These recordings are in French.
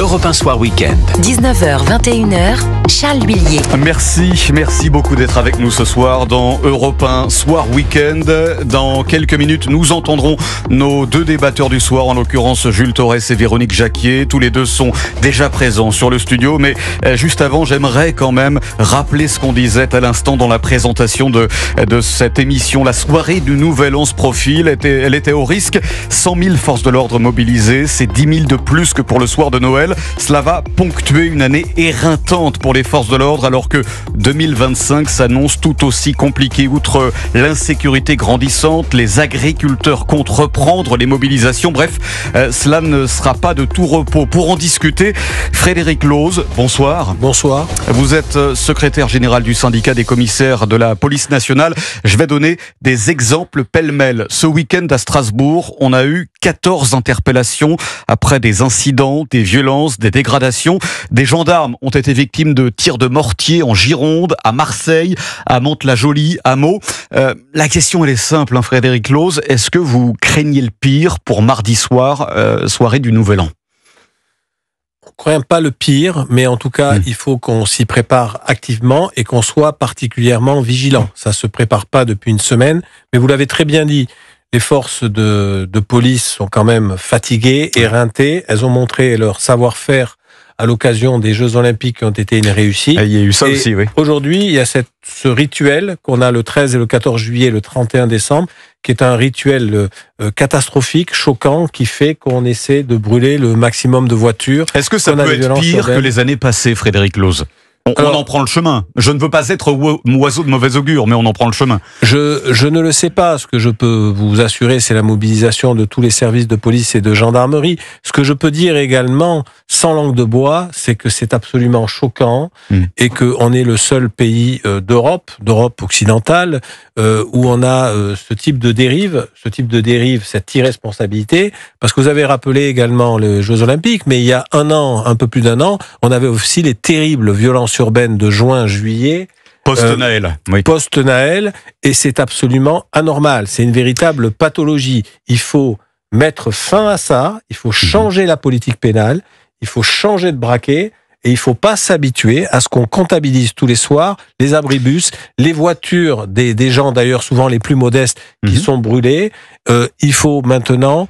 Europe 1 Soir Week-end. 19h, 21h, Charles Billier. Merci beaucoup d'être avec nous ce soir dans Europe 1 Soir Week-end. Dans quelques minutes, nous entendrons nos deux débatteurs du soir, en l'occurrence Jules Torres et Véronique Jacquier. Tous les deux sont déjà présents sur le studio, mais juste avant, j'aimerais quand même rappeler ce qu'on disait à l'instant dans la présentation de cette émission. La soirée du Nouvel An se profile, elle était au risque. 100 000 forces de l'ordre mobilisées, c'est 10 000 de plus que pour le soir de Noël. Cela va ponctuer une année éreintante pour les forces de l'ordre, alors que 2025 s'annonce tout aussi compliqué. Outre l'insécurité grandissante, les agriculteurs comptent reprendre les mobilisations. Bref, cela ne sera pas de tout repos. Pour en discuter, Frédéric Loze, bonsoir. Bonsoir. Vous êtes secrétaire général du syndicat des commissaires de la police nationale. Je vais donner des exemples pêle-mêle. Ce week-end à Strasbourg, on a eu 14 interpellations après des incidents, des violences, des dégradations. Des gendarmes ont été victimes de tirs de mortier en Gironde, à Marseille, à Mantes-la-Jolie, à Meaux. La question, elle est simple, Frédéric Loze. Est-ce que vous craignez le pire pour mardi soir, soirée du Nouvel An ? On ne craint pas le pire, mais en tout cas, il faut qu'on s'y prépare activement et qu'on soit particulièrement vigilant. Ça ne se prépare pas depuis une semaine, mais vous l'avez très bien dit. Les forces de police sont quand même fatiguées, éreintées. Elles ont montré leur savoir-faire à l'occasion des Jeux Olympiques qui ont été une réussite. Il y a eu ça aussi, oui. Aujourd'hui, il y a ce rituel qu'on a le 13 et le 14 juillet, le 31 décembre, qui est un rituel catastrophique, choquant, qui fait qu'on essaie de brûler le maximum de voitures. Est-ce que ça peut être pire que les années passées, Frédéric Loze ? On en prend le chemin. Je ne veux pas être oiseau de mauvais augure, mais on en prend le chemin. Je ne le sais pas. Ce que je peux vous assurer, c'est la mobilisation de tous les services de police et de gendarmerie. Ce que je peux dire également, sans langue de bois, c'est que c'est absolument choquant et qu'on est le seul pays d'Europe occidentale, où on a ce type de dérive, cette irresponsabilité. Parce que vous avez rappelé également les Jeux Olympiques, mais il y a un peu plus d'un an, on avait aussi les terribles violences urbaines de juin-juillet. Post-Naël. Oui. Post-Naël, et c'est absolument anormal. C'est une véritable pathologie. Il faut mettre fin à ça, il faut changer la politique pénale, il faut changer de braquet, et il ne faut pas s'habituer à ce qu'on comptabilise tous les soirs les abribus, les voitures des gens, d'ailleurs souvent les plus modestes, qui sont brûlées. Il faut maintenant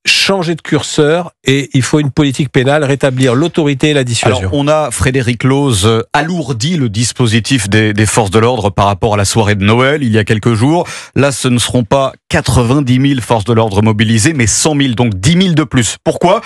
changer de curseur et il faut une politique pénale, rétablir l'autorité et la dissuasion. Alors, on a, Frédéric Loze, alourdi le dispositif des forces de l'ordre par rapport à la soirée de Noël, il y a quelques jours. Là, ce ne seront pas 90 000 forces de l'ordre mobilisées, mais 100 000, donc 10 000 de plus. Pourquoi ?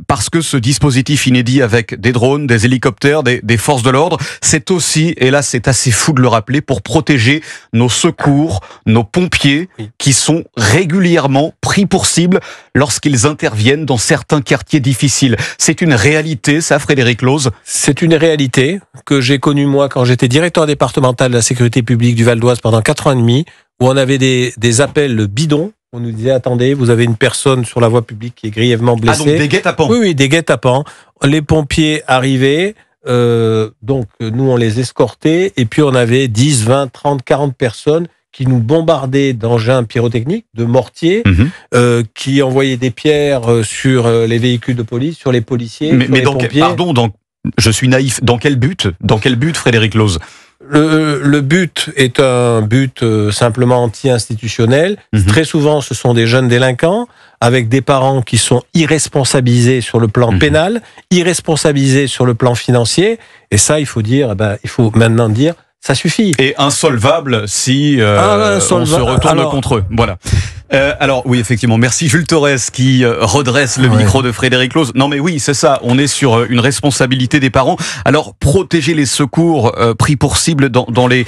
Parce que ce dispositif inédit avec des drones, des hélicoptères, des forces de l'ordre, c'est aussi, et là c'est assez fou de le rappeler, pour protéger nos secours, nos pompiers, qui sont régulièrement pris pour cible lorsqu'ils interviennent dans certains quartiers difficiles. C'est une réalité, ça, Frédéric Loze ? C'est une réalité que j'ai connue, moi, quand j'étais directeur départemental de la sécurité publique du Val d'Oise pendant 4 ans et demi, où on avait des appels bidons. On nous disait, attendez, vous avez une personne sur la voie publique qui est grièvement blessée. Ah, donc des guet-apens ? Oui, des guet-apens. Les pompiers arrivaient, donc nous, on les escortait, et puis on avait 10, 20, 30, 40 personnes qui nous bombardaient d'engins pyrotechniques, de mortiers, qui envoyaient des pierres sur les véhicules de police, sur les policiers, sur les pompiers. Pardon, je suis naïf. Dans quel but, Frédéric Loze ? Le but est un but simplement anti-institutionnel. Très souvent, ce sont des jeunes délinquants avec des parents qui sont irresponsabilisés sur le plan pénal, irresponsabilisés sur le plan financier. Et ça, il faut maintenant dire, ça suffit. Et insolvable si on se retourne contre eux. Voilà. Alors oui, effectivement, merci Jules Torres qui redresse le micro de Frédéric Loze. Non mais oui, c'est ça, on est sur une responsabilité des parents. Alors protéger les secours pris pour cible dans les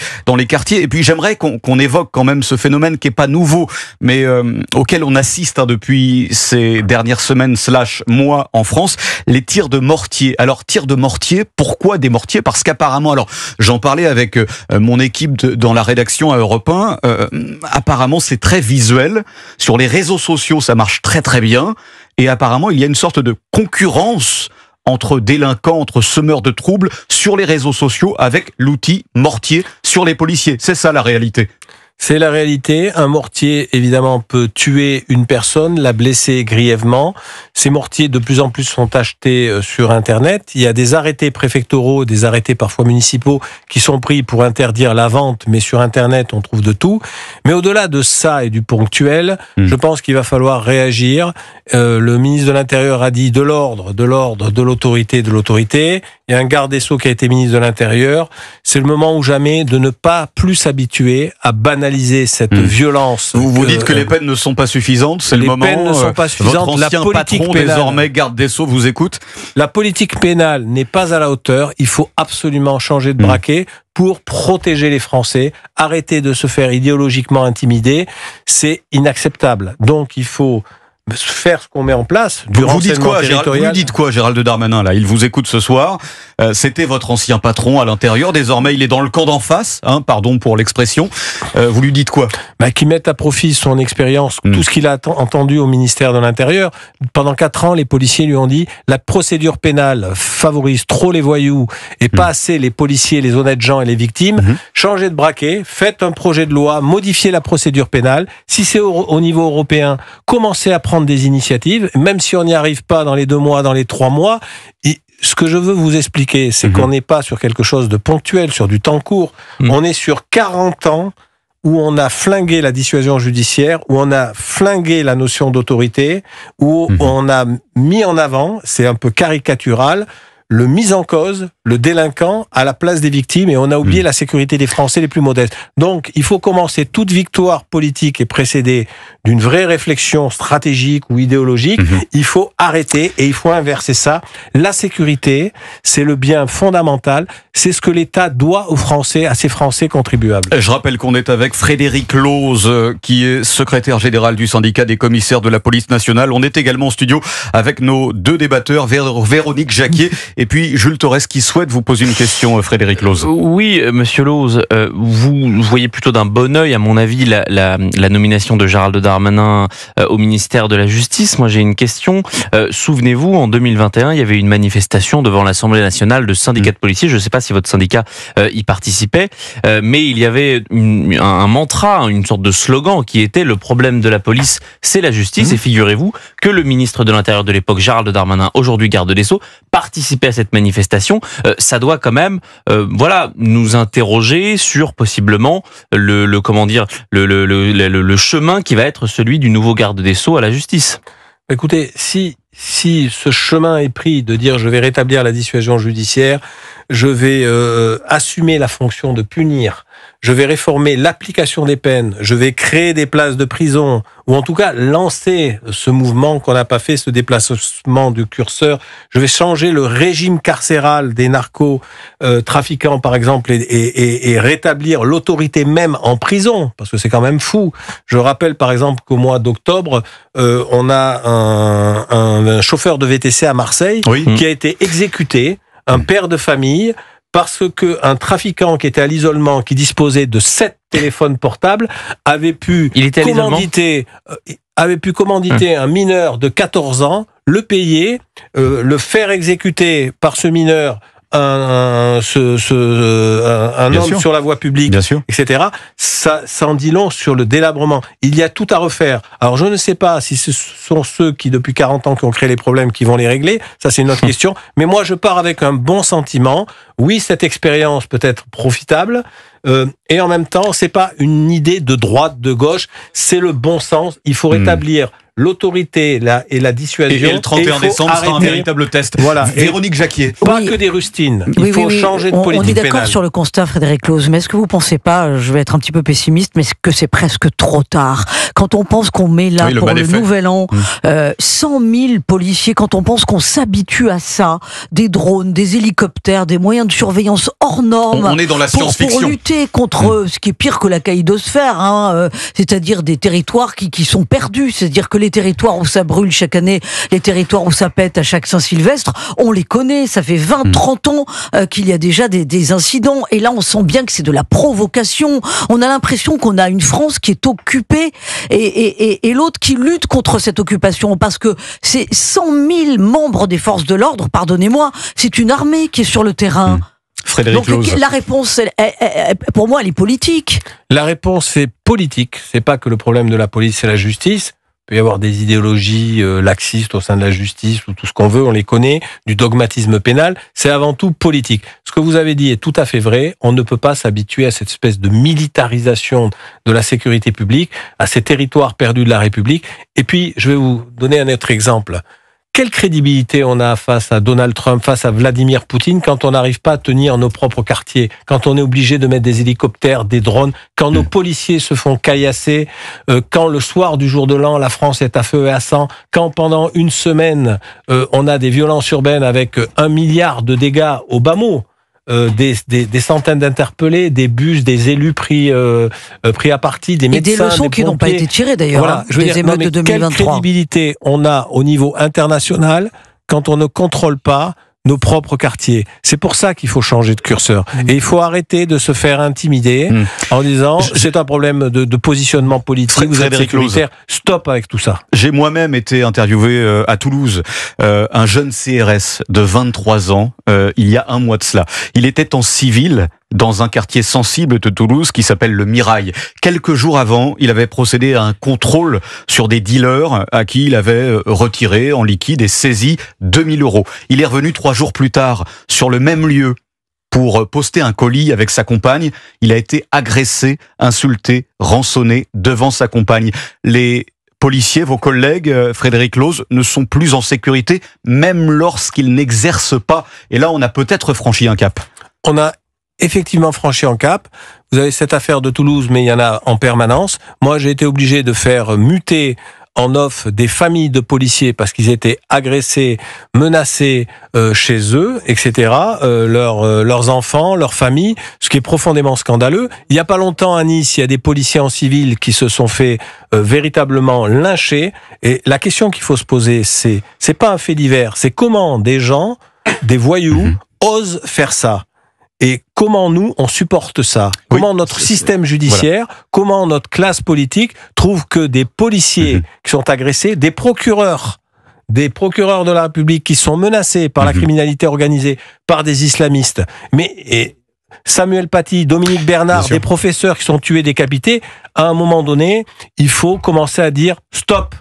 quartiers. Et puis j'aimerais qu'on évoque quand même ce phénomène qui est pas nouveau, mais auquel on assiste depuis ces dernières semaines / mois en France, les tirs de mortier. Alors tirs de mortier, pourquoi des mortiers ? Parce qu'apparemment, alors j'en parlais avec mon équipe dans la rédaction à Europe 1, apparemment c'est très visuel. Sur les réseaux sociaux, ça marche très très bien. Et apparemment, il y a une sorte de concurrence entre délinquants, entre semeurs de troubles sur les réseaux sociaux avec l'outil mortier sur les policiers. C'est ça la réalité. C'est la réalité. Un mortier, évidemment, peut tuer une personne, la blesser grièvement. Ces mortiers, de plus en plus, sont achetés sur Internet. Il y a des arrêtés préfectoraux, des arrêtés parfois municipaux qui sont pris pour interdire la vente, mais sur Internet, on trouve de tout. Mais au-delà de ça et du ponctuel, je pense qu'il va falloir réagir. Le ministre de l'Intérieur a dit de l'ordre, de l'autorité, de l'autorité. Il y a un garde des Sceaux qui a été ministre de l'Intérieur. C'est le moment ou jamais de ne pas plus s'habituer à banaliser cette violence. Vous dites que les peines ne sont pas suffisantes, c'est le moment. Les peines ne sont pas suffisantes. Votre ancien patron, désormais garde des Sceaux, vous écoute. La politique pénale n'est pas à la hauteur. Il faut absolument changer de braquet pour protéger les Français, arrêter de se faire idéologiquement intimider. C'est inacceptable. Donc il faut faire ce qu'on met en place. Vous dites quoi, Gérald Darmanin, là? Il vous écoute ce soir. C'était votre ancien patron à l'intérieur. Désormais, il est dans le camp d'en face. Pardon pour l'expression. Vous lui dites quoi? Qu'il mette à profit son expérience, tout ce qu'il a entendu au ministère de l'Intérieur. Pendant 4 ans, les policiers lui ont dit la procédure pénale favorise trop les voyous et pas assez les policiers, les honnêtes gens et les victimes. Changez de braquet, faites un projet de loi, modifiez la procédure pénale. Si c'est au niveau européen, commencez à prendre des initiatives, même si on n'y arrive pas dans les 2 mois, dans les 3 mois. Ce que je veux vous expliquer, c'est qu'on n'est pas sur quelque chose de ponctuel, sur du temps court. On est sur 40 ans où on a flingué la dissuasion judiciaire, où on a flingué la notion d'autorité, où on a mis en avant, c'est un peu caricatural, le mis en cause, le délinquant à la place des victimes, et on a oublié la sécurité des Français les plus modestes. Donc, il faut commencer. Toute victoire politique est précédée d'une vraie réflexion stratégique ou idéologique. Il faut arrêter et il faut inverser ça. La sécurité, c'est le bien fondamental. C'est ce que l'État doit aux Français, à ses Français contribuables. Je rappelle qu'on est avec Frédéric Lose, qui est secrétaire général du syndicat des commissaires de la police nationale. On est également en studio avec nos 2 débatteurs, Véronique Jacquier et puis Jules Torres, qui souhaite vous poser une question, Frédéric Lose. Oui, monsieur Lose, vous voyez plutôt d'un bon œil, à mon avis, la nomination de Gérald Darmanin au ministère de la Justice. Moi, j'ai une question. Souvenez-vous, en 2021, il y avait une manifestation devant l'Assemblée nationale de syndicats de policiers. Je ne sais pas si votre syndicat y participait, mais il y avait un mantra, une sorte de slogan qui était « Le problème de la police, c'est la justice ». Et figurez-vous que le ministre de l'Intérieur de l'époque, Gérald Darmanin, aujourd'hui garde des Sceaux, participait à cette manifestation. Ça doit quand même, nous interroger sur possiblement le chemin qui va être celui du nouveau garde des Sceaux à la justice. Écoutez, si ce chemin est pris de dire je vais rétablir la dissuasion judiciaire, je vais assumer la fonction de punir, je vais réformer l'application des peines, je vais créer des places de prison, ou en tout cas lancer ce mouvement qu'on n'a pas fait, ce déplacement du curseur, je vais changer le régime carcéral des narco-trafiquants par exemple et rétablir l'autorité même en prison, parce que c'est quand même fou. Je rappelle par exemple qu'au mois d'octobre, on a un chauffeur de VTC à Marseille qui a été exécuté, un père de famille, parce que un trafiquant qui était à l'isolement, qui disposait de 7 téléphones portables, avait pu commanditer un mineur de 14 ans, le payer, le faire exécuter par ce mineur un homme sur la voie publique, etc. Ça en dit long sur le délabrement. Il y a tout à refaire. Alors je ne sais pas si ce sont ceux qui depuis 40 ans qui ont créé les problèmes qui vont les régler. Ça c'est une autre question. Mais moi je pars avec un bon sentiment. Oui, cette expérience peut être profitable. Et en même temps, c'est pas une idée de droite, de gauche. C'est le bon sens. Il faut rétablir l'autorité et la dissuasion. Et le 31 décembre sera un véritable test. Voilà. Véronique Jacquier. Pas que des rustines. Il faut changer de politique pénale. On est d'accord sur le constat, Frédéric Lose, mais est-ce que vous pensez pas, je vais être un petit peu pessimiste, mais que c'est presque trop tard? Quand on pense qu'on met là pour le nouvel an 100 000 policiers, quand on pense qu'on s'habitue à ça, des drones, des hélicoptères, des moyens de surveillance hors normes. On est dans la science-fiction. Pour lutter contre ce qui est pire que la caïdosphère, c'est-à-dire des territoires qui sont perdus, c'est-à-dire que les territoires où ça brûle chaque année, les territoires où ça pète à chaque Saint-Sylvestre, on les connaît, ça fait 20-30 ans qu'il y a déjà des incidents, et là on sent bien que c'est de la provocation. On a l'impression qu'on a une France qui est occupée et l'autre qui lutte contre cette occupation, parce que c'est 100 000 membres des forces de l'ordre, pardonnez-moi, c'est une armée qui est sur le terrain. Frédéric Lose. Donc la réponse, pour moi, elle est politique. La réponse est politique. C'est pas que le problème de la police, c'est la justice. Il peut y avoir des idéologies laxistes au sein de la justice ou tout ce qu'on veut, on les connaît, du dogmatisme pénal. C'est avant tout politique. Ce que vous avez dit est tout à fait vrai. On ne peut pas s'habituer à cette espèce de militarisation de la sécurité publique, à ces territoires perdus de la République. Et puis, je vais vous donner un autre exemple. Quelle crédibilité on a face à Donald Trump, face à Vladimir Poutine, quand on n'arrive pas à tenir nos propres quartiers, quand on est obligé de mettre des hélicoptères, des drones, quand nos policiers se font caillasser, quand le soir du jour de l'an, la France est à feu et à sang, quand pendant une semaine, on a des violences urbaines avec 1 milliard de dégâts au bas mot, des centaines d'interpellés, des bus, des élus pris à partie, des médecins, et des leçons qui n'ont pas été tirées d'ailleurs, voilà, des émeutes de 2023. Quelle crédibilité on a au niveau international quand on ne contrôle pas nos propres quartiers. C'est pour ça qu'il faut changer de curseur. Et il faut arrêter de se faire intimider en disant c'est un problème de positionnement politique, vous êtes sécuritaire, stop avec tout ça. J'ai moi-même été interviewé à Toulouse, un jeune CRS de 23 ans, il y a un mois de cela. Il était en civil dans un quartier sensible de Toulouse qui s'appelle le Mirail. Quelques jours avant, il avait procédé à un contrôle sur des dealers à qui il avait retiré en liquide et saisi 2000 €. Il est revenu 3 jours plus tard sur le même lieu pour poster un colis avec sa compagne. Il a été agressé, insulté, rançonné devant sa compagne. Les policiers, vos collègues, Frédéric Looz, ne sont plus en sécurité, même lorsqu'ils n'exercent pas. Et là, on a peut-être franchi un cap. On a effectivement franchi un cap. Vous avez cette affaire de Toulouse, mais il y en a en permanence. Moi, j'ai été obligé de faire muter en off des familles de policiers parce qu'ils étaient agressés, menacés chez eux, etc. Leurs enfants, leurs familles, ce qui est profondément scandaleux. Il n'y a pas longtemps à Nice, il y a des policiers en civil qui se sont fait véritablement lyncher. Et la question qu'il faut se poser, c'est pas un fait divers, c'est comment des gens, des voyous, osent faire ça. Et comment nous, on supporte ça? Comment notre système judiciaire, comment notre classe politique trouve que des policiers qui sont agressés, des procureurs de la République qui sont menacés par la criminalité organisée, par des islamistes, et Samuel Paty, Dominique Bernard, des professeurs qui sont tués, décapités, à un moment donné, il faut commencer à dire stop.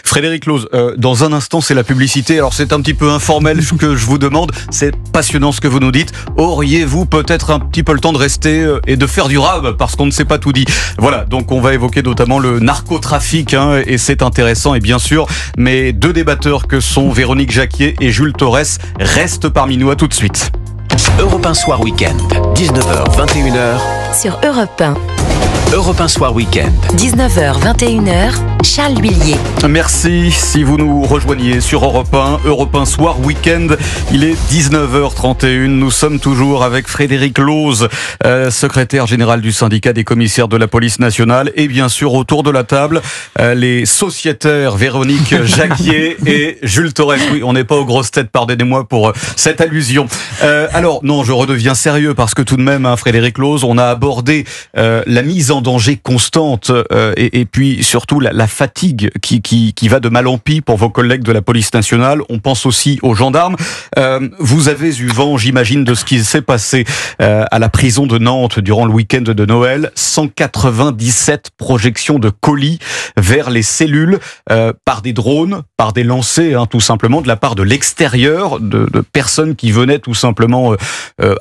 Frédéric Looz, dans un instant c'est la publicité, alors c'est un petit peu informel ce que je vous demande, c'est passionnant ce que vous nous dites. Auriez-vous peut-être un petit peu le temps de rester et de faire du rab, parce qu'on ne s'est pas tout dit. Voilà, donc on va évoquer notamment le narcotrafic, et c'est intéressant, et bien sûr, mes deux débatteurs que sont Véronique Jacquier et Jules Torres restent parmi nous. À tout de suite. Europe 1 Soir Week-end, 19h, 21h. Sur Europe 1. Europe 1 Soir Week-end. 19h, 21h, Charles Billier. Merci si vous nous rejoignez sur Europe 1 Soir Week-end. Il est 19h31. Nous sommes toujours avec Frédéric Looz, secrétaire général du syndicat des commissaires de la police nationale. Et bien sûr, autour de la table, les sociétaires Véronique Jacquier et Jules Torres. Oui, on n'est pas aux grosses têtes, pardonnez-moi pour cette allusion. Alors, non, je redeviens sérieux parce que tout de même, Frédéric Looz, on a abordé la mise en danger constante et puis surtout la fatigue qui va de mal en pis pour vos collègues de la police nationale. On pense aussi aux gendarmes. Vous avez eu vent, j'imagine, de ce qui s'est passé à la prison de Nantes durant le week-end de Noël. 197 projections de colis vers les cellules par des drones, par des lancers, tout simplement, de la part de l'extérieur, de personnes qui venaient tout simplement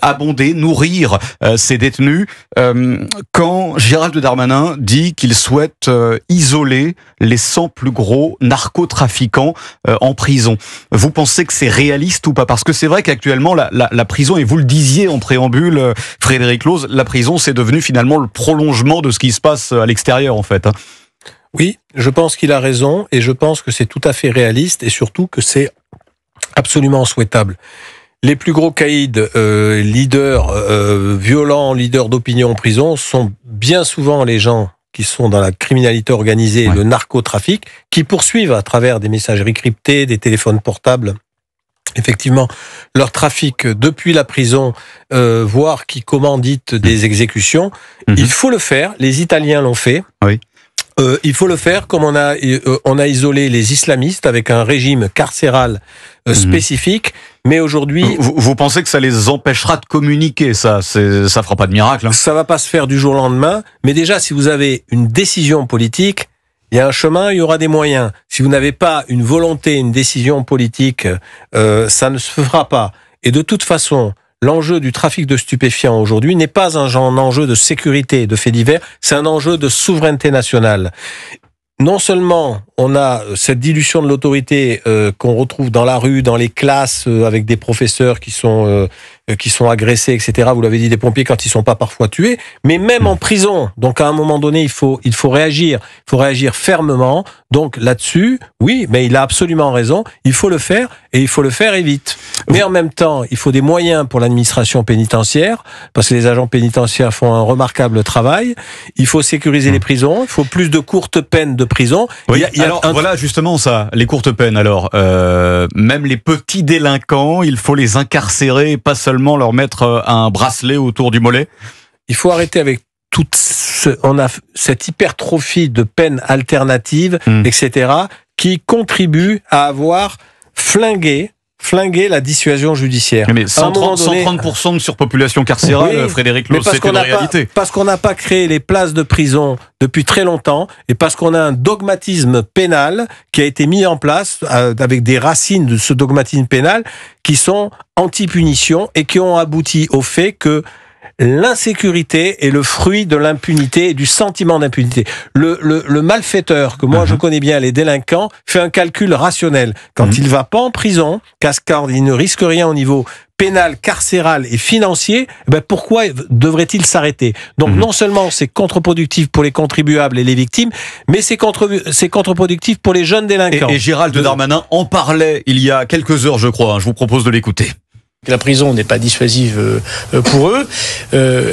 abonder, nourrir ces détenus. Quand Gérald Darmanin dit qu'il souhaite isoler les 100 plus gros narcotrafiquants en prison. Vous pensez que c'est réaliste ou pas? Parce que c'est vrai qu'actuellement, la prison, et vous le disiez en préambule, Frédéric Looz, la prison, c'est devenu finalement le prolongement de ce qui se passe à l'extérieur, en fait. Oui, je pense qu'il a raison, et je pense que c'est tout à fait réaliste, et surtout que c'est absolument souhaitable. Les plus gros caïds, leaders violents, leaders d'opinion en prison, sont bien souvent les gens qui sont dans la criminalité organisée et le narcotrafic, qui poursuivent à travers des messageries cryptées, des téléphones portables, effectivement, leur trafic depuis la prison, voire qui commanditent des exécutions. Il faut le faire, les Italiens l'ont fait. Oui. Il faut le faire comme on a isolé les islamistes avec un régime carcéral spécifique, mais aujourd'hui... Vous pensez que ça les empêchera de communiquer, ça fera pas de miracle, Ça va pas se faire du jour au lendemain, mais déjà, si vous avez une décision politique, Il y a un chemin, il y aura des moyens. Si vous n'avez pas une volonté, une décision politique, ça ne se fera pas. Et de toute façon, l'enjeu du trafic de stupéfiants aujourd'hui n'est pas un enjeu de sécurité, de faits divers, c'est un enjeu de souveraineté nationale. Non seulement on a cette dilution de l'autorité qu'on retrouve dans la rue, dans les classes, avec des professeurs qui sont agressés, etc. Vous l'avez dit, des pompiers quand ils sont pas parfois tués, mais même en prison. Donc à un moment donné, il faut réagir. Il faut réagir fermement. Donc là-dessus, oui, mais il a absolument raison. Il faut le faire et il faut le faire et vite. Mais en même temps, il faut des moyens pour l'administration pénitentiaire parce que les agents pénitentiaires font un remarquable travail. Il faut sécuriser les prisons. Il faut plus de courtes peines de prison. Oui. Voilà justement ça, les courtes peines. Alors, même les petits délinquants, il faut les incarcérer, pas seulement leur mettre un bracelet autour du mollet. Il faut arrêter avec on a cette hypertrophie de peines alternatives, etc., qui contribue à avoir flingué la dissuasion judiciaire. Mais 130% de surpopulation carcérale, oui, Frédéric Los, c'est une réalité. Parce qu'on n'a pas créé les places de prison depuis très longtemps et parce qu'on a un dogmatisme pénal qui a été mis en place avec des racines de ce dogmatisme pénal qui sont anti-punition et qui ont abouti au fait que l'insécurité est le fruit de l'impunité et du sentiment d'impunité. Le malfaiteur, que moi je connais bien, les délinquants, fait un calcul rationnel. Quand il va pas en prison, quand il ne risque rien au niveau pénal, carcéral et financier, pourquoi devrait-il s'arrêter? Donc non seulement c'est contre-productif pour les contribuables et les victimes, mais c'est contre-productif pour les jeunes délinquants. Et Gérald Darmanin en parlait il y a quelques heures, je crois. Je vous propose de l'écouter. La prison n'est pas dissuasive pour eux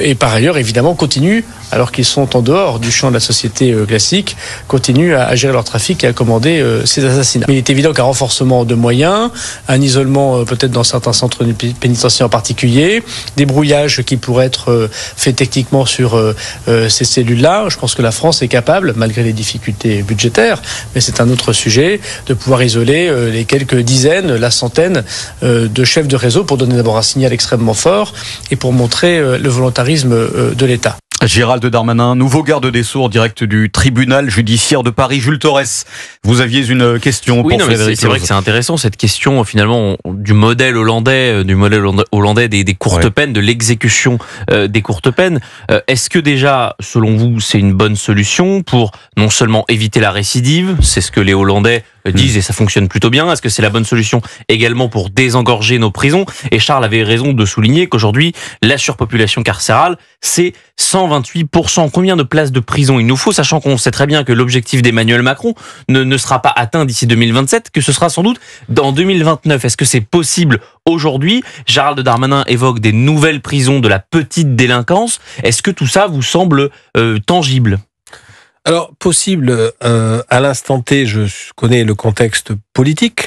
et par ailleurs évidemment continuent, alors qu'ils sont en dehors du champ de la société classique, continuent à gérer leur trafic et à commander ces assassinats. Mais il est évident qu'un renforcement de moyens, un isolement peut-être dans certains centres pénitentiaires en particulier, des brouillages qui pourraient être faits techniquement sur ces cellules-là, je pense que la France est capable, malgré les difficultés budgétaires, mais c'est un autre sujet, de pouvoir isoler les quelques dizaines, la centaine de chefs de réseau pour donner d'abord un signal extrêmement fort et pour montrer le volontarisme de l'État. Gérald Darmanin, nouveau garde des Sceaux en direct du tribunal judiciaire de Paris. Jules Torres, vous aviez une question pour Frédéric. C'est vrai que c'est intéressant cette question finalement du modèle hollandais, des courtes peines, de l'exécution des courtes peines. Est-ce que déjà, selon vous, c'est une bonne solution pour non seulement éviter la récidive, c'est ce que les Hollandais disent et ça fonctionne plutôt bien. Est-ce que c'est la bonne solution également pour désengorger nos prisons? Et Charles avait raison de souligner qu'aujourd'hui, la surpopulation carcérale, c'est 128%. Combien de places de prison il nous faut, sachant qu'on sait très bien que l'objectif d'Emmanuel Macron ne sera pas atteint d'ici 2027, que ce sera sans doute dans 2029. Est-ce que c'est possible aujourd'hui? Gérald Darmanin évoque des nouvelles prisons de la petite délinquance. Est-ce que tout ça vous semble tangible? Alors, possible, à l'instant T, je connais le contexte politique,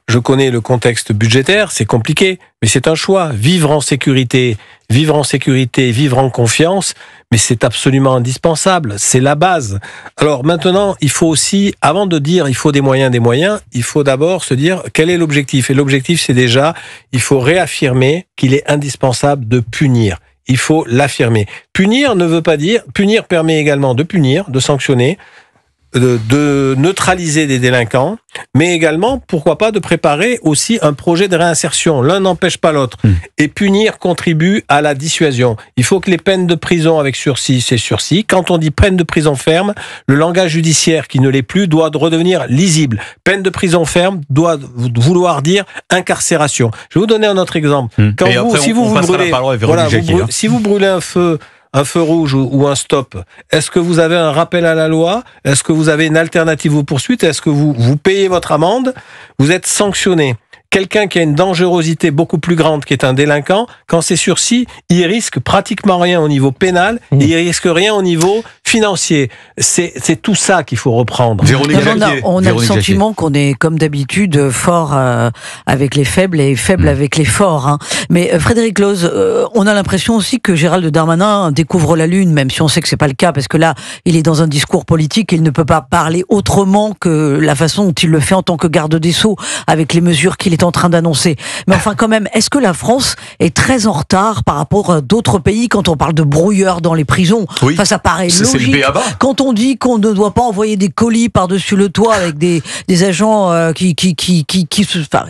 je connais le contexte budgétaire, c'est compliqué, mais c'est un choix. Vivre en sécurité, vivre en confiance, mais c'est absolument indispensable, c'est la base. Alors maintenant, il faut aussi, avant de dire il faut des moyens, il faut d'abord se dire quel est l'objectif. Et l'objectif, c'est déjà, il faut réaffirmer qu'il est indispensable de punir. Il faut l'affirmer. Punir ne veut pas dire... Punir permet également de punir, de sanctionner, de neutraliser des délinquants, mais également, pourquoi pas, de préparer aussi un projet de réinsertion. L'un n'empêche pas l'autre. Et punir contribue à la dissuasion. Il faut que les peines de prison avec sursis, c'est sursis. Quand on dit peine de prison ferme, le langage judiciaire qui ne l'est plus doit redevenir lisible. Peine de prison ferme doit vouloir dire incarcération. Je vais vous donner un autre exemple. Si vous brûlez un feu rouge ou un stop, est-ce que vous avez un rappel à la loi? Est-ce que vous avez une alternative aux poursuites? Est-ce que vous payez votre amende? Vous êtes sanctionné. Quelqu'un qui a une dangerosité beaucoup plus grande, qui est un délinquant, quand c'est sursis, il risque pratiquement rien au niveau pénal et il risque rien au niveau financier. C'est tout ça qu'il faut reprendre. On a le sentiment qu'on est, comme d'habitude, fort avec les faibles et faible avec les forts. Hein. Mais Frédéric Los, on a l'impression aussi que Gérald Darmanin découvre la Lune, même si on sait que c'est pas le cas, parce que là, il est dans un discours politique et il ne peut pas parler autrement que la façon dont il le fait en tant que garde des Sceaux, avec les mesures qu'il est est en train d'annoncer. Mais enfin, quand même, est-ce que la France est très en retard par rapport à d'autres pays quand on parle de brouilleurs dans les prisons? Oui. Enfin, ça paraît logique. C'est le b.a.-ba. Quand on dit qu'on ne doit pas envoyer des colis par-dessus le toit avec des agents qui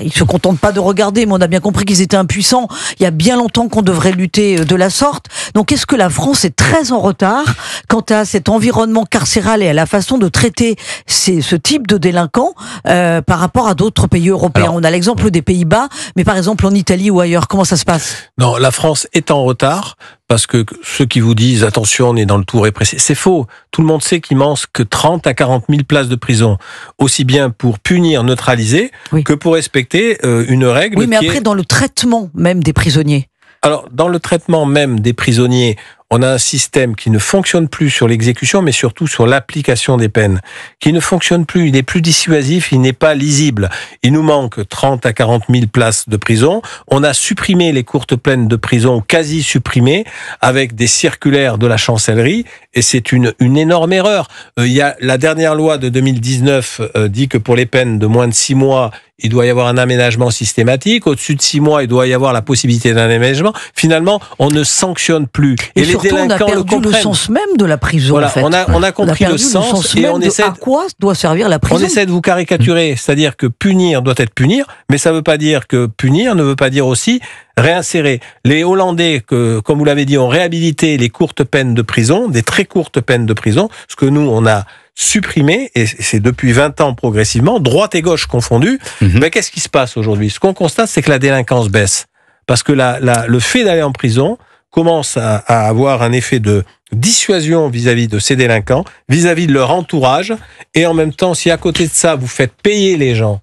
ils se contentent pas de regarder, mais on a bien compris qu'ils étaient impuissants. Il y a bien longtemps qu'on devrait lutter de la sorte. Donc, est-ce que la France est très en retard quant à cet environnement carcéral et à la façon de traiter ce type de délinquants par rapport à d'autres pays européens? Alors, on a l'exemple des Pays-Bas, mais par exemple en Italie ou ailleurs, comment ça se passe? Non, la France est en retard. Parce que ceux qui vous disent, attention, on est dans le tout répressif, c'est faux. Tout le monde sait qu'il manque que 30 à 40 000 places de prison, aussi bien pour punir, neutraliser, que pour respecter une règle. Oui, mais après, dans le traitement même des prisonniers. Alors, dans le traitement même des prisonniers, on a un système qui ne fonctionne plus sur l'exécution, mais surtout sur l'application des peines, qui ne fonctionne plus, il n'est plus dissuasif, il n'est pas lisible. Il nous manque 30 à 40 000 places de prison. On a supprimé les courtes peines de prison, quasi supprimées, avec des circulaires de la chancellerie, et c'est une énorme erreur. Il y a la dernière loi de 2019 dit que pour les peines de moins de 6 mois, il doit y avoir un aménagement systématique. Au-dessus de 6 mois, il doit y avoir la possibilité d'un aménagement. Finalement, on ne sanctionne plus. Et surtout, on a perdu le sens même de la prison. Voilà, en fait. on a compris le sens et on essaie. À quoi doit servir la prison? On essaie de vous caricaturer, c'est-à-dire que punir doit être punir, mais ça ne veut pas dire que punir ne veut pas dire aussi réinsérer. Les Hollandais, comme vous l'avez dit, ont réhabilité les courtes peines de prison, des très courtes peines de prison, ce que nous, on a supprimé, et c'est depuis 20 ans progressivement, droite et gauche confondues. Mais qu'est-ce qui se passe aujourd'hui? Ce qu'on constate, c'est que la délinquance baisse. Parce que le fait d'aller en prison commence à avoir un effet de dissuasion vis-à-vis de ces délinquants, vis-à-vis de leur entourage, et en même temps, si à côté de ça, vous faites payer les gens,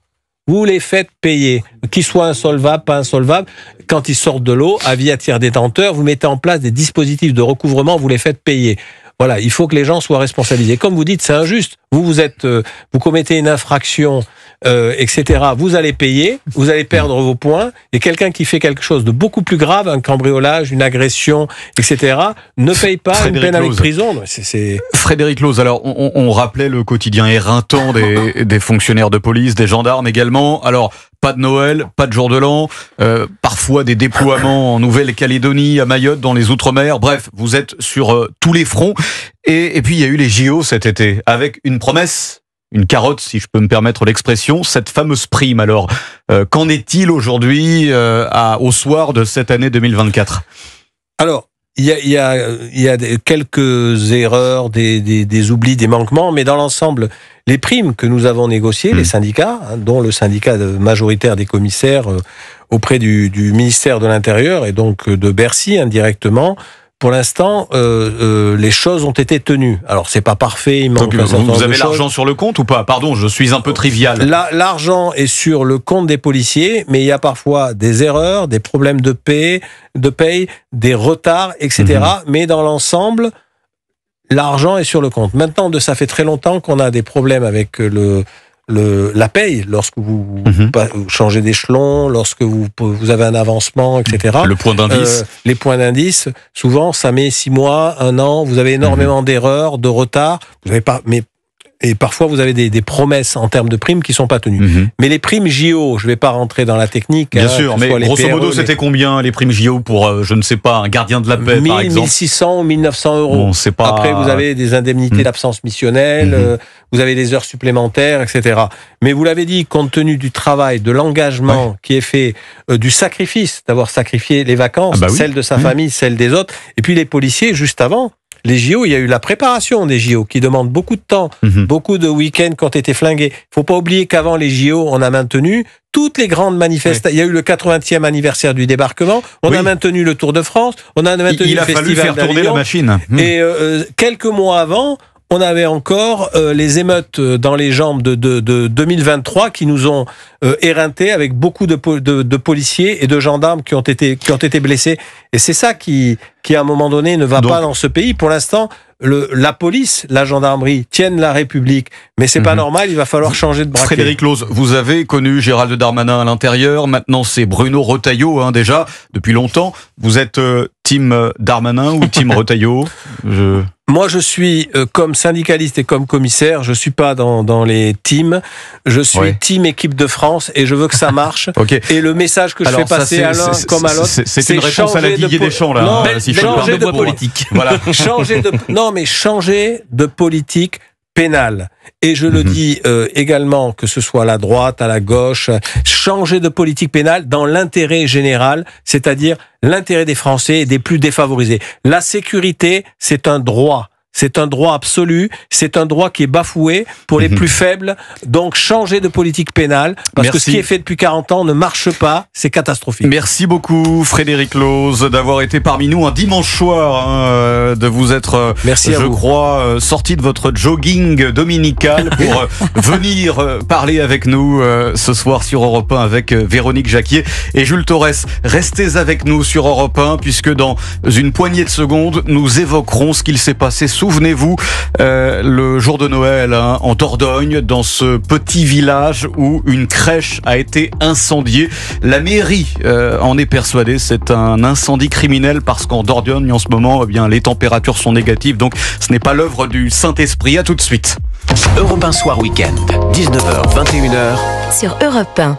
vous les faites payer, qu'ils soient insolvables, pas insolvables, quand ils sortent de l'eau, avis à tiers détenteur, vous mettez en place des dispositifs de recouvrement, vous les faites payer. Voilà, il faut que les gens soient responsabilisés. Comme vous dites, c'est injuste. Vous commettez une infraction, etc. Vous allez payer, vous allez perdre vos points, et quelqu'un qui fait quelque chose de beaucoup plus grave, un cambriolage, une agression, etc., ne paye pas une peine avec prison. Frédéric Lose, alors on rappelait le quotidien éreintant des fonctionnaires de police, des gendarmes également. Alors, pas de Noël, pas de jour de l'an, parfois des déploiements en Nouvelle-Calédonie, à Mayotte, dans les Outre-mer. Bref, vous êtes sur tous les fronts. Et puis il y a eu les JO cet été, avec une promesse, une carotte, si je peux me permettre l'expression, cette fameuse prime. Alors, qu'en est-il aujourd'hui au soir de cette année 2024 ? Alors, il y a quelques erreurs, des oublis, des manquements, mais dans l'ensemble, les primes que nous avons négociées, les syndicats, dont le syndicat majoritaire des commissaires auprès du ministère de l'Intérieur et donc de Bercy indirectement, pour l'instant, les choses ont été tenues. Alors, c'est pas parfait, il manque un certain nombre de choses. Vous avez l'argent sur le compte ou pas? Pardon, je suis un peu trivial. L'argent est sur le compte des policiers, mais il y a parfois des erreurs, des problèmes de paye, des retards, etc. Mais dans l'ensemble, l'argent est sur le compte. Maintenant, ça fait très longtemps qu'on a des problèmes avec la paye, lorsque vous changez d'échelon, lorsque vous avez un avancement, etc. Le point d'indice. Les points d'indice, souvent, ça met 6 mois, 1 an, vous avez énormément d'erreurs, de retards, vous n'avez pas, et parfois vous avez des promesses en termes de primes qui sont pas tenues. Mais les primes JO, je vais pas rentrer dans la technique. Bien sûr, mais grosso modo, c'était combien les primes JO pour, je ne sais pas, un gardien de la paix, par exemple? 1600 ou 1900 euros. Bon, c'est pas... Après, vous avez des indemnités d'absence missionnelle, vous avez des heures supplémentaires, etc. Mais vous l'avez dit, compte tenu du travail, de l'engagement qui est fait, du sacrifice, d'avoir sacrifié les vacances, celles de sa famille, celles des autres, et puis les policiers, juste avant, les JO, il y a eu la préparation des JO qui demande beaucoup de temps, beaucoup de week-ends qui ont été flingués. Il ne faut pas oublier qu'avant les JO, on a maintenu toutes les grandes manifestations. Il y a eu le 80e anniversaire du débarquement, on a maintenu le Tour de France, on a maintenu le festival d'Avignon. Il a fallu faire tourner la machine. Et quelques mois avant, on avait encore les émeutes dans les jambes de 2023 qui nous ont éreintés avec beaucoup de policiers et de gendarmes qui ont été blessés. Et c'est ça qui à un moment donné ne va pas dans ce pays. Pour l'instant, la police, la gendarmerie tiennent la République, mais c'est pas normal, il va falloir changer de braquet. Frédéric Lose, vous avez connu Gérald Darmanin à l'intérieur, maintenant c'est Bruno Retailleau, déjà, depuis longtemps. Vous êtes team Darmanin ou team Retailleau? Moi, je suis comme syndicaliste et comme commissaire, je suis pas dans les teams. Je suis team équipe de France et je veux que ça marche. Okay. Et le message que je fais passer à l'un comme à l'autre, c'est une réponse à la Didier Deschamps là. Non, si changer de politique. Voilà. changer de politique pénale. Et je le dis également, que ce soit à la droite, à la gauche, changer de politique pénale dans l'intérêt général, c'est-à-dire l'intérêt des Français et des plus défavorisés. La sécurité, c'est un droit. C'est un droit absolu, c'est un droit qui est bafoué pour les plus faibles. Donc, changer de politique pénale, parce que ce qui est fait depuis 40 ans ne marche pas, c'est catastrophique. Merci beaucoup, Frédéric Lose, d'avoir été parmi nous un dimanche soir, de vous être, je crois, sorti de votre jogging dominical pour venir parler avec nous ce soir sur Europe 1 avec Véronique Jacquier et Jules Torres. Restez avec nous sur Europe 1, puisque dans une poignée de secondes, nous évoquerons ce qu'il s'est passé. Souvenez-vous, le jour de Noël en Dordogne, dans ce petit village où une crèche a été incendiée. La mairie en est persuadée, c'est un incendie criminel parce qu'en Dordogne, en ce moment, eh bien, les températures sont négatives. Donc, ce n'est pas l'œuvre du Saint-Esprit. À tout de suite. Europe 1 Soir Week-end, 19h, 21h. Sur Europe 1.